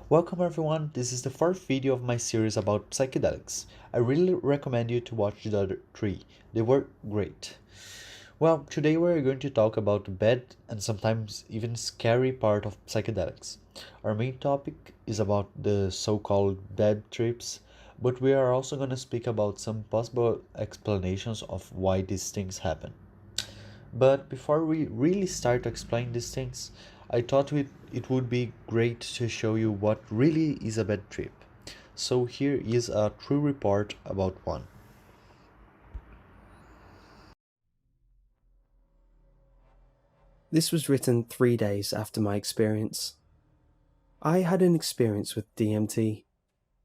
Welcome everyone, this is the fourth video of my series about psychedelics. I really recommend you to watch the other three, they were great. Well, today we're going to talk about the bad and sometimes even scary part of psychedelics. Our main topic is about the so-called bad trips, but we are also going to speak about some possible explanations of why these things happen. But before we really start to explain these things, I thought it would be great to show you what really is a bad trip. So here is a true report about one. This was written 3 days after my experience. I had an experience with DMT,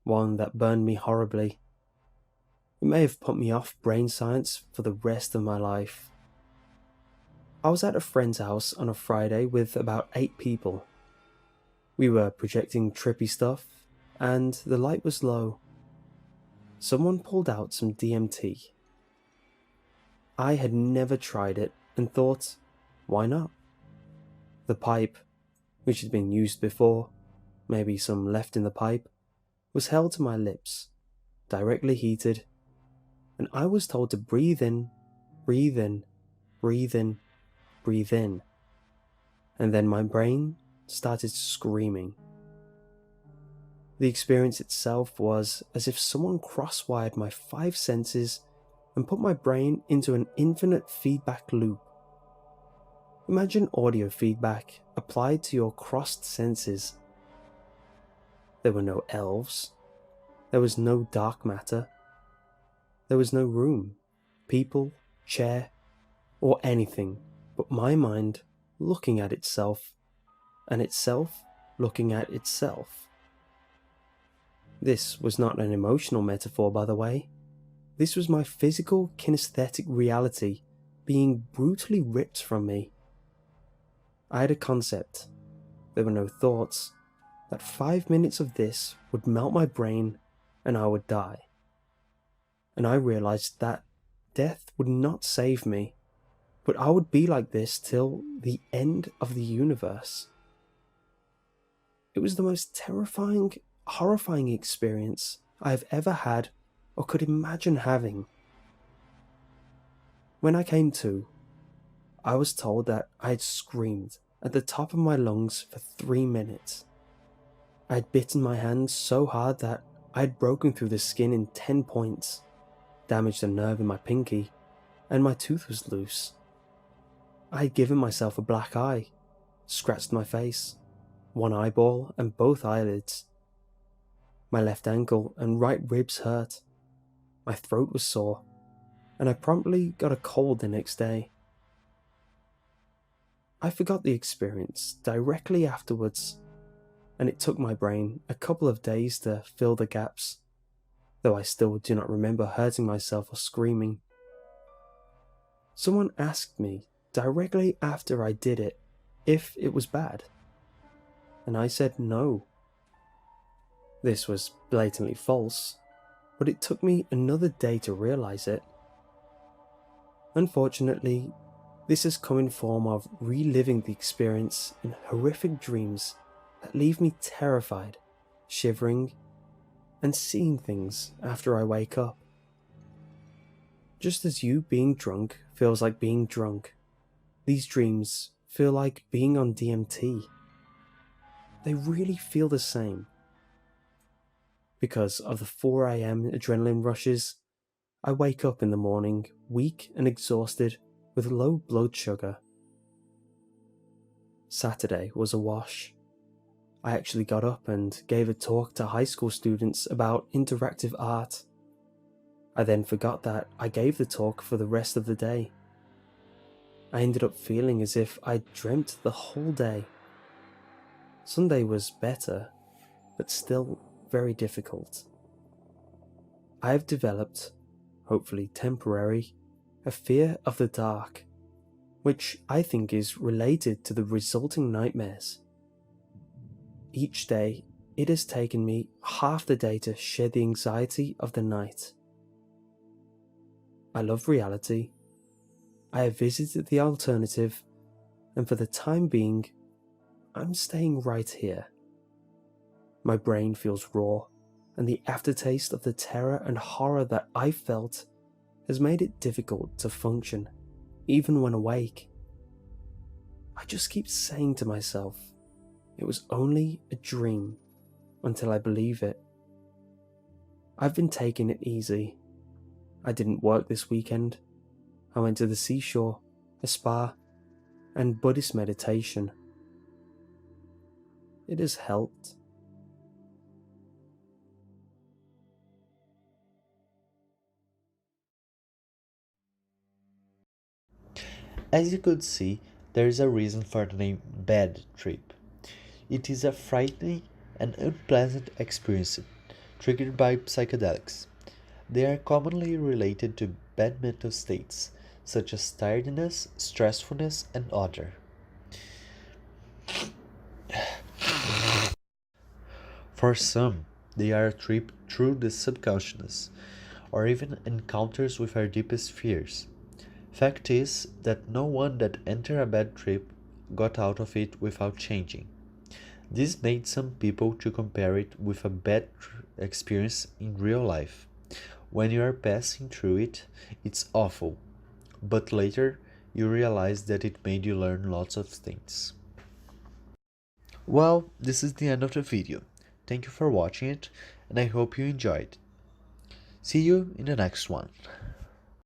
one that burned me horribly. It may have put me off brain science for the rest of my life. I was at a friend's house on a Friday with about 8 people. We were projecting trippy stuff, and the light was low. Someone pulled out some DMT. I had never tried it and thought, why not? The pipe, which had been used before, maybe some left in the pipe, was held to my lips, directly heated, and I was told to breathe in, breathe in, breathe in, breathe in, and then my brain started screaming. The experience itself was as if someone cross-wired my 5 senses and put my brain into an infinite feedback loop. Imagine audio feedback applied to your crossed senses. There were no elves. There was no dark matter. There was no room, people, chair, or anything but my mind looking at itself, and itself looking at itself. This was not an emotional metaphor, by the way. This was my physical kinesthetic reality being brutally ripped from me. I had a concept. There were no thoughts. That 5 minutes of this would melt my brain and I would die. And I realized that death would not save me, but I would be like this till the end of the universe. It was the most terrifying, horrifying experience I have ever had or could imagine having. When I came to, I was told that I had screamed at the top of my lungs for 3 minutes. I had bitten my hand so hard that I had broken through the skin in 10 points, damaged a nerve in my pinky, and my tooth was loose. I had given myself a black eye, scratched my face, one eyeball and both eyelids. My left ankle and right ribs hurt. My throat was sore, and I promptly got a cold the next day. I forgot the experience directly afterwards, and it took my brain a couple of days to fill the gaps, though I still do not remember hurting myself or screaming. Someone asked me directly after I did it if it was bad, and I said no. This was blatantly false, but it took me another day to realize it. Unfortunately, this has come in form of reliving the experience in horrific dreams that leave me terrified, shivering, and seeing things after I wake up. Just as you being drunk feels like being drunk, these dreams feel like being on DMT. They really feel the same. Because of the 4 a.m. adrenaline rushes, I wake up in the morning weak and exhausted with low blood sugar. Saturday was a wash. I actually got up and gave a talk to high school students about interactive art. I then forgot that I gave the talk for the rest of the day. I ended up feeling as if I'd dreamt the whole day. Sunday was better, but still very difficult. I have developed, hopefully temporary, a fear of the dark, which I think is related to the resulting nightmares. Each day, it has taken me half the day to shed the anxiety of the night. I love reality. I have visited the alternative, and for the time being, I'm staying right here. My brain feels raw, and the aftertaste of the terror and horror that I felt has made it difficult to function, even when awake. I just keep saying to myself, it was only a dream, until I believe it. I've been taking it easy. I didn't work this weekend. I went to the seashore, a spa, and Buddhist meditation. It has helped. As you could see, there is a reason for the name bad trip. It is a frightening and unpleasant experience triggered by psychedelics. They are commonly related to bad mental states, such as tiredness, stressfulness, and other. For some, they are a trip through the subconscious, or even encounters with our deepest fears. Fact is that no one that entered a bad trip got out of it without changing. This made some people to compare it with a experience in real life. When you are passing through it, it's awful, but later you realize that it made you learn lots of things. Well, this is the end of the video. Thank you for watching it, and I hope you enjoyed. See you in the next one.